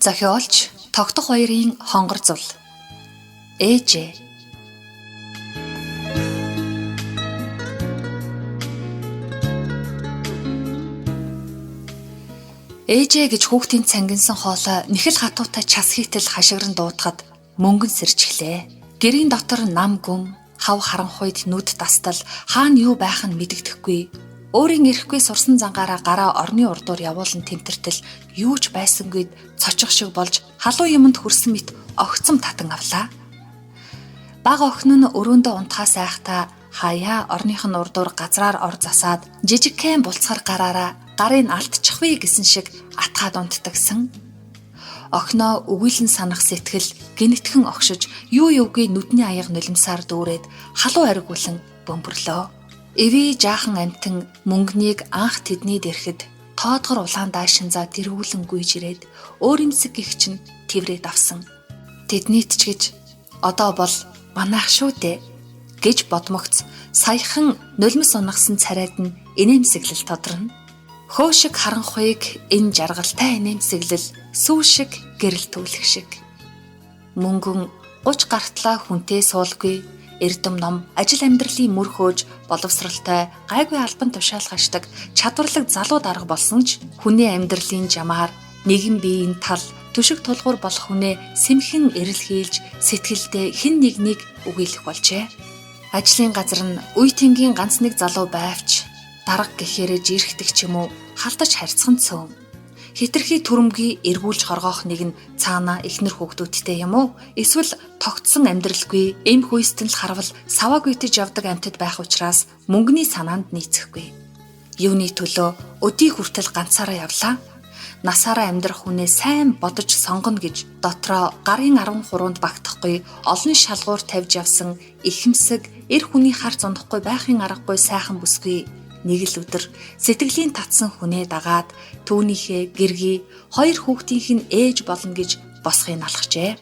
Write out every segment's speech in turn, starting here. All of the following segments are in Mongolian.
Зохиолч Тогтох баярын хонгор зул. Ээжээ. Ээжээ гэж хүүхдийн цангинсан хоолой нэхэл хатуутай час хийтэл хашгиран дуудахад мөнгөн сэржихлээ. Гэрийн дотор нам гүн, хав харанхуйд нүд тастал хаана юу байх нь мэдэгдэхгүй. Өөрийн ирэхгүй сурсан зангаараа гараа орны урдуур явуулан тэмтэртэл юу ч байсангүй цочих шиг болж халуун юмд хүрсэн мэт огцом татан авлаа. Баг охин нь өрөөндөө унтахаас айхтаа хаяа орных нь урдуур газраар ор засаад жижигхэн булцгар гараараа гарыг алдчихвээ гэсэн шиг атгаад унтдагсан. Охиноо өгүүлэн санах сэтгэл гинэтхэн огшиж юу юугүй нүдний аяга нулимсаар дүүрээд халуун аригуулан бөмбөрлөө. Эви жаахан амтан мөнгөнийг анх тэдний дэрхэд тоодгор улаан даашинзаа дэрвүүлэн гүйж ирээд өөрөмсөг гих чинь тэврээд авсан. Тэднийт ч гэж одоо бол манайх шүү дээ гэж бодмогц саяхан нулимс унагсан царайд нь инээмсэглэл тодорно. Хөөшиг харанхуйг энэ жаргалтай инээмсэглэл сүү шиг гэрэл төвлөх шиг. Мөнгөн 30 гартлаа хүнтэй суулгүй эрдэм ном ажил амьдралын мөр хөөж боловсралтай гайгүй албан тушаалгашдаг чадварлаг залуу дарга болсон ч хүний амьдралын жамаар нэгэн биеийн тал түшиг тулгуур болох хүнээ сэмхэн эрэл хийлж сэтгэлдээ хэн нэгнийг үгийлэх болжээ. Ажлын газар нь үе тэнгийн ганц нэг залуу байвч дарга гэхээрээ жирхдэг ч юм уу халтаж харьцхан цөөн. Хитрхи түрэмгий эргүүлж хоргоох нэг нь цаана ихнэр хүүхдүүдтэй юм уу? Эсвэл тогтсон амьдралгүй эм хүйстэн л харвал савааг үтэж явдаг амьтад байх учраас мөнгөний санаанд нийцэхгүй. Юуны төлөө өдий хүртэл ганцаараа явлаа. Насаараа амьдрах хүнээ сайн бодож сонгоно гэж дотроо гарын 13-нд багтахгүй олон шалгуур тавьж явсан ихэмсэг эр хүний харц ундахгүй байхын аргагүй сайхан бүсгүй. Нэг л өдөр сэтгэлийн татсан хүнээ дагаад түүнийхээ гэргий хоёр хүүхдийнх нь ээж болно гэж босхыг алхажээ.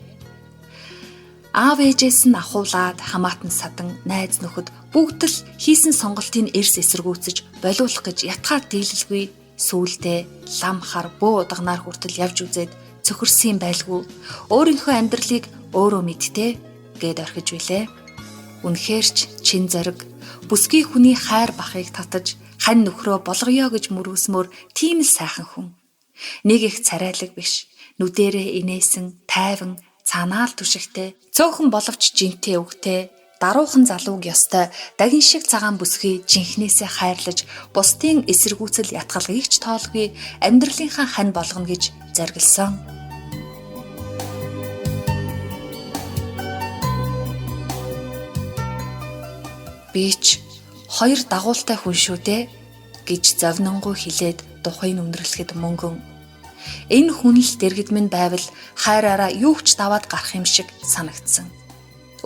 Аав ээжээс нь ахуулаад хамаатан садан найз нөхөд бүгд л хийсэн сонголтын эрс эсэргүүцэж болиулах гэж ятгаад дийлэлгүй сүүлдээ лам хар бөө удагнаар хүртэл явж үзээд цөхөрсөн байлгүй өөрийнхөө амьдралыг өөрөө мэдтээ гэд орхиж билээ. Үнэхээр ч чин зориг бүсгүй хүний хайр бахыг татаж хань нөхрөө болгоё гэж мөрөөсмөр тийм л сайхан хүн. Нэг их царайлаг биш, нүдэрээ инээсэн, тайван, цаанаал түшигтэй, цөөхөн боловч жинтэй өвгтэй, даруухан залууг ёстой дагин шиг цагаан бүсгүй жинхнээсээ хайрлаж, бусдын эсэргүүцэл ятгалгийг ч тоолгүй амьдралынхаа хань болгоно гэж зоргилсон. Бич хоёр дагуултай хүн шүү дээ гэж зовнингуй хэлээд тухайг өндөрлөхөд мөнгөн. Энэ хүн л дэргэд минь байвал хайраараа юу ч даваад гарах юм шиг санагдсан.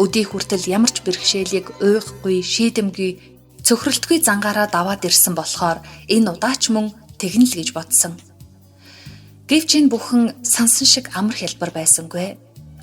Өдий хүртэл ямар ч бэрхшээлийг уйхгүй, шийдэмгүй, цөхрөлтгүй зангаараа даваад ирсэн болохоор энэ удаач мөн тэгнэ л гэж бодсон. Гэвч энэ бүхэн сансан шиг амар хялбар байсангүй.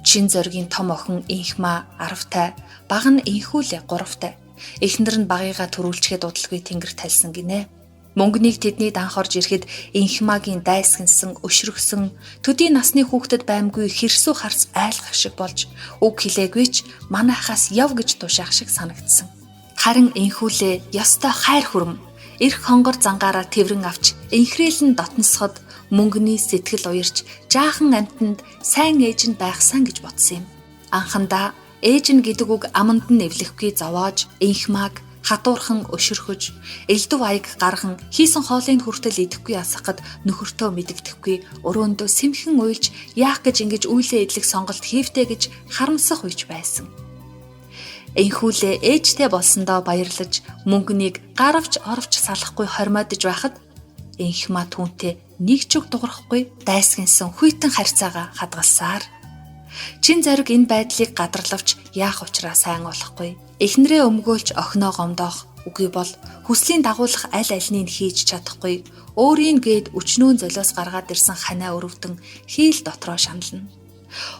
Чин зоригийн том охин инхмаа 10-тай, баг нь инхүүлээ 3-тай. Эхнэр нь багыгаа төрүүлчгээд удалгүй тэнгэр тальсан гинэ. Мөнгөнийг тэдний данх орж ирэхэд инхмаагийн дайсгэнсэн, өшрөгсөн, төдий насны хүүхдэд баймгүй хэрсүү харц айлгах шиг болж үг хэлээгүй ч манайхаас яв гэж тушаах шиг санагдсан. Харин инхүүлээ ёстой хайр хүрм. Ирэх хонгор зангаараа тэврэн авч инхрээл нь дотносоход мөнгөний сэтгэл уярч жаахан амтнд сайн ээж нь байхсан гэж бодсон юм. Анхандаа ээж нь гэдэг үг аманд нь нэвлэхгүй зовоож инхмааг хатуурхан өшөрхөж элдв аяг гарган хийсэн хоолыг хүртэл идэхгүй асахад нөхөртөө мэдэгдэхгүй өрөөндөө сэмхэн уйлж яах гэж ингэж үйлээ идлэх сонголт хийвтэй гэж харамсах үеч байсан. Энхүүлээ ээжтэй болсондоо баярлаж мөнгөнийг гаравч оровч салахгүй хормоодж байхад инхмаа түүнтэй нэг ч үг дуурахгүй дайсгэнсэн хүйтэн харьцаага хадгалсаар. Чин зориг энэ байдлыг гадарлавч яах учраа сайн болохгүй. Эхнэрээ өмгөөлж охиноо гомдоох үгүй бол хүслийн дагуулах аль альнийг хийж чадахгүй. Өөрийн гээд өчнөө золиос гаргаад ирсэн ханаа өрөвдөн хийл дотроо шанална.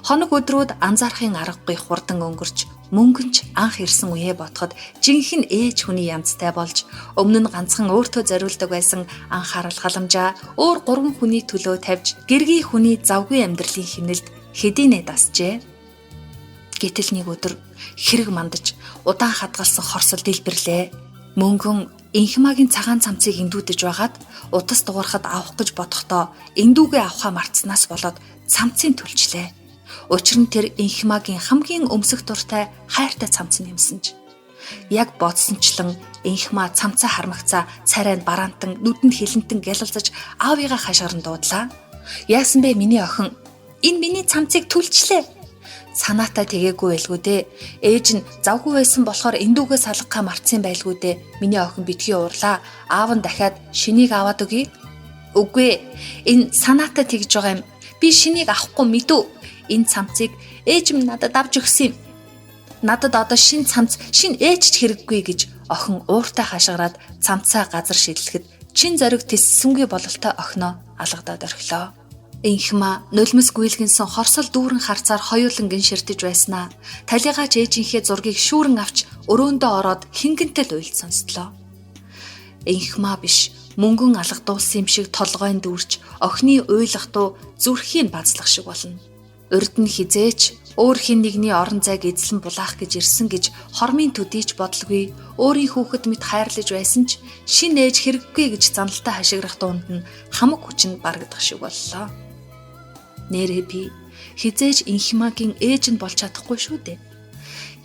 Хоног өдрүүд анзаарахын аргагүй хурдан өнгөрч Мөнгөн ч анх ирсэн үеэ бодоход жинхэнэ ээж хүний янзтай болж өмнө нь ганцхан өөртөө зориулдаг байсан анхаарал халамжаа өөр 3 хүний төлөө тавьж гэргий хүний завгүй амьдралын хэмнэлд хэдийнэ дасжээ. Гэтэл нэг өдөр хэрэг мандаж удаан хадгалсан хорсол дэлбэрлээ. Мөнгөн инхмагийн цагаан цамцыг эндүүдэж байгаад утас дуурахад авах гэж бодохдоо эндүүгээ авахаа мартснаас болоод цамцыг төлчлээ. Учир нь тэр инхмагийн хамгийн өмсөх дуртай хайртай цамц нэмсэнж. Яг бодсончлон инхма цамцаа хармагцаа царайнд бараантан нүдэнд хилэнтэн гялалзаж аавыгаа хашгиран дуудлаа. Яасан бэ миний охин? Энэ миний цамцыг төлчлээ. Санаатаа тэгээгүй байлгүй дээ. Ээж нь завгүй байсан болохоор эндүүгээ салгахаа мартсан байлгүй дээ. Миний охин битгий уурлаа. Аав нь дахиад шинийг аваад өгье. Үгүй. Энэ санаатаа тэгж байгаа юм. Би шинийг авахгүй мэдв. Энэ цамцыг ээж минь надад авч өгсөн юм. Надад одоо шинэ цамц, шинэ ээж ч хэрэггүй гэж охин ууртай хашгираад цамцаа газар шидлэхэд чин зориг тэссэнгүй бололтой охиноо алгадаад орхилоо. Инхма нулимс гүйлгэнсэн хорсол дүүрэн харцаар хоёулан гинширдэж байснаа. Талигаач ээжийнхээ зургийг шүүрэн авч өрөөндөө ороод хингэнтэй л уйлд сонсдлоо. Инхма биш, мөнгөн алгадуулсан юм шиг толгойн дүүрч охины уйлах дуу зүрхийн базлах шиг болно. Урд нь хизээч өөр хин нэгний орон зайг эзлэн булаах гэж ирсэн гэж хормын төдийч бодлгүй өөрийн хүүхэд мэт хайрлаж байсан ч шин ээж хэрэггүй гэж заналтай хашгирах дунд нь хамаг хүчин барагдах шиг боллоо. Нэрээ би хизээж инхмагийн ээж нь болж чадахгүй шүү дээ.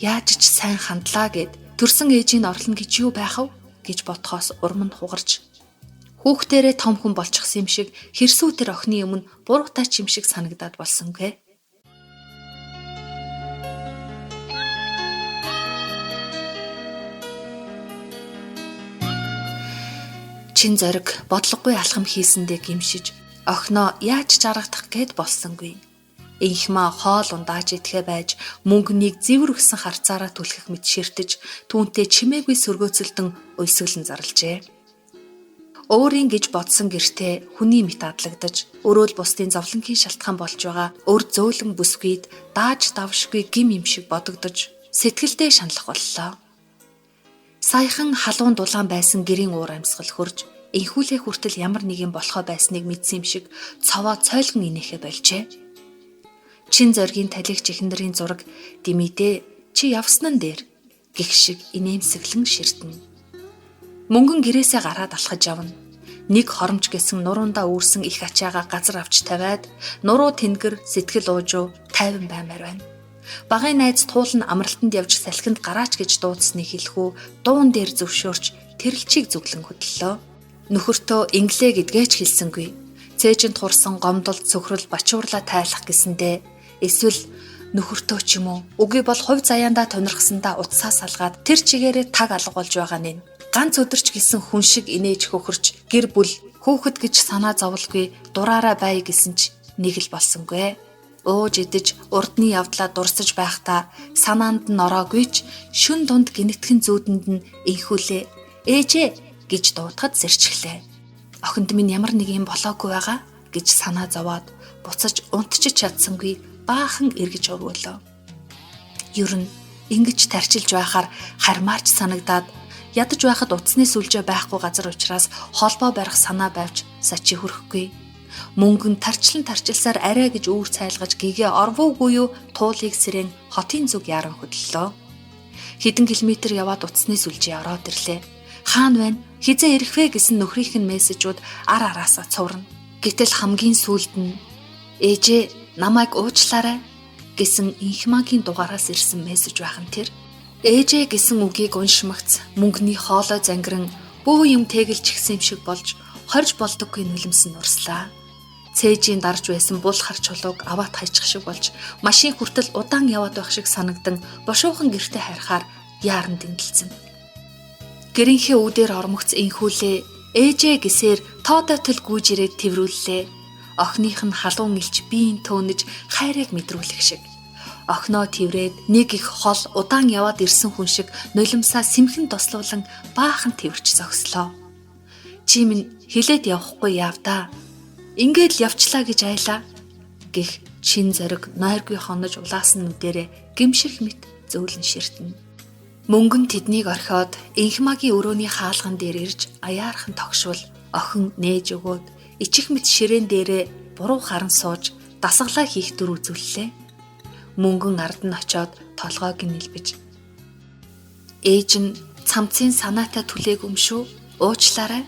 Яаж ч сайн хандлаа гэд төрсөн ээжийг орлоно гэж юу байх вэ гэж бодхоос урам нь хугарч хүүхдэрээ том хүн болчихсон юм шиг хэрсүү тэр охины өмнө буруутай ч юм шиг санагдаад болсонгүй. Чин зориг бодлогогүй алхам хийсэндээ гимшиж охиноо яаж жаргадах гээд болсонгүй. Инхма хоол ундааж идэхэ байж мөнгөнийг зэвэр өгсөн харцаараа түлхэх мэт ширтэж түүнтэй чимээгүй сөргөөцөлдөн уйсгэлэн зарлжээ. Өөрийн гэж бодсон гэртээ хүний мэт адлагдаж өрөөл бусдын зовлонгийн шалтгаан болж байгаа өр зөөлөн бүсгүйд дааж давшгүй гим юм шиг бодогдож сэтгэлдээ шаналх боллоо. Саяхан халуун дулаан байсан гэрийн уур амьсгал хурж инхүүлээ хүртэл ямар нэгэн болохоо байсныг мэдсэн юм шиг цовоо цойлгон инээхэ болжээ. Чин зоргийн талигч эхнэрийн зураг димидээ чи явсан нь дээр гих шиг инээмсэглэн ширтэнэ. Мөнгөн гэрээсээ гараад алхаж явна. Нэг хоромж гэсэн нуруундаа үүрсэн их ачаагаа газар авч тавиад нуруу тэнгэр сэтгэл уужуу тайван баймаар байна. Багын найз туулан амралтанд явж салхинд гараач гэж дуудсныг хэлэхүү дуун дээр зөвшөөрч тэрэлчийг зүглэн хөдлөлөө. Нөхөртөө инглээ гэдгээч хэлсэнгүй. Цээжинд хурсан гомдол цөхрөл бачуурлаа тайлах гэсэндээ эсвэл нөхөртөө ч юм уу үгүй бол хувь заяандаа тунирхсандаа утсаа салгаад тэр чигээрээ таг алга болж байгаа нь ганц өдөрч гисэн хүн шиг инээж хөхөрч гэр бүл хүүхэд гэж санаа зовлгүй дураараа бай гэсэн ч нэг л болсонгүй. Ууж идэж урдны явдлаа дурсаж байхдаа санаанд нь ороогүйч шүн дунд гинэтгэн зүүдэнд нь инхүүлээ ээжээ гэж дуудахад сэрчглээ. Охинд минь ямар нэг юм болоогүй байгаа гэж санаа зовоод буцаж унтчих чадсангүй баахан эргэж өргөлөө. Ер нь ингэж тарчилж байхаар хармаарч санагдаад ядаж байхад утасны сүлжээ байхгүй газар учраас холбоо барих санаа байвч сачи хөрөхгүй. Мөнгөн тарчилсаар арай гэж үүр цайлгаж гэгээ орвоогүй юу туулыг сэрэн хотын зүг яран хөдлөлөө. Хэдэн километр яваад утасны сүлжээ ороод ирлээ. Хаана байна? Хизээ ирэх вэ гэсэн нөхрийнх нь мессежүүд ар араасаа цуврна. Гэтэл хамгийн сүүлд нь ээжээ намайг уучлаарай гэсэн инхмагийн дугаараас ирсэн мессеж байхын тэр ээжээ гэсэн үгийг уншмагц мөнгөний хоолой зангиран бөө юм тэгэлж гисэн юм шиг болж хорж болдоггүй нулимс нь урслаа. Цээжийн дарж байсан бул хар чулууг аваад хайчих шиг болж машин хүртэл удаан яваад байх шиг санагдан бошуухан гэртээ харихаар яаран дэндэлсэн. Гэрийнхээ үүдээр ормогц инхүүлээ ээжээ гэсээр тоодойтол гүйж ирээд тэврүүллээ. Охиных нь халуун илч биеийн төөнөж хайрыг мэдрүүлэх шиг. Охиноо тэврээд нэг их хол удаан яваад ирсэн хүн шиг нулимсаа сэмхэн тослуулан баахан тэвэрч зогслоо. Чи минь хилээд явахгүй яав да. Ингээд л явчлаа гэж айлаа гэх чин зориг нойргүй хонож улаасан нүдэрэ гимших мэт зөөлөн ширтэнэ. Мөнгөн тэднийг орхиод Инхмагийн өрөөний хаалган дээр ирж аяархан тогшвол охин нээж өгөөд ичих мэт ширээн дээрээ буруу харан сууж дасгалаа хийх дүр үзүүллээ. Мөнгөн ард нь очоод толгойг нь нэлбэж ээж нь цамцын санаатаа түлээг юм шүү, уучлаарай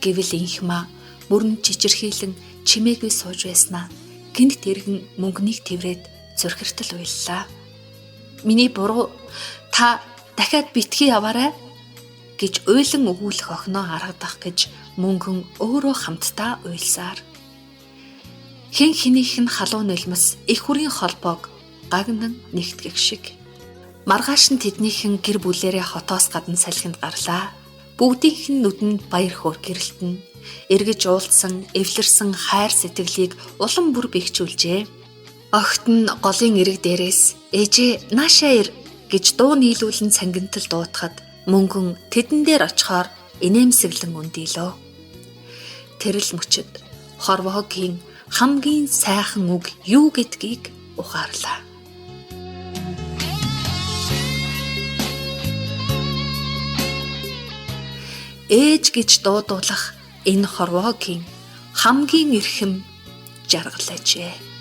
гэвэл Инхма мөрөн чичирхийлэн чимээгүй сууж байснаа гинт тэргэн мөнгөнийг тэврээд зүрхэртэл уйллаа. Миний буруу, та дахиад битгий яваарай гэж уйлан өгүүлэх охиноо харагдах гэж мөнгөн өөрөө хамтдаа уйлсаар. Хэн хэнийх нь халуун нулимс их хүрийн холбоог гагнан нэгтгэх шиг. Маргааш нь тэднийхэн гэр бүлээрээ хотоос гадна салхинд гарлаа. Бүгдийнх нь нүдэнд баяр хөөр гэрэлтэн, эргэж уулзсан, эвлэрсэн хайр сэтгэлийг улам бүр бэхжүүлжээ. Огт нь голын эрэг дээрээс ээжээ наашаа ир гэж дуу нийлүүлэн цангинтал дуудахад мөнгөн тэдэн дээр очихоор инээмсэглэн үндийлөө. Тэрэл мөчөд хорвоогийн хамгийн сайхан үг юу гэдгийг ухаарлаа. Ээж гэж дуудуулах энэ хорвоогийн хамгийн эрхэм жаргалажээ.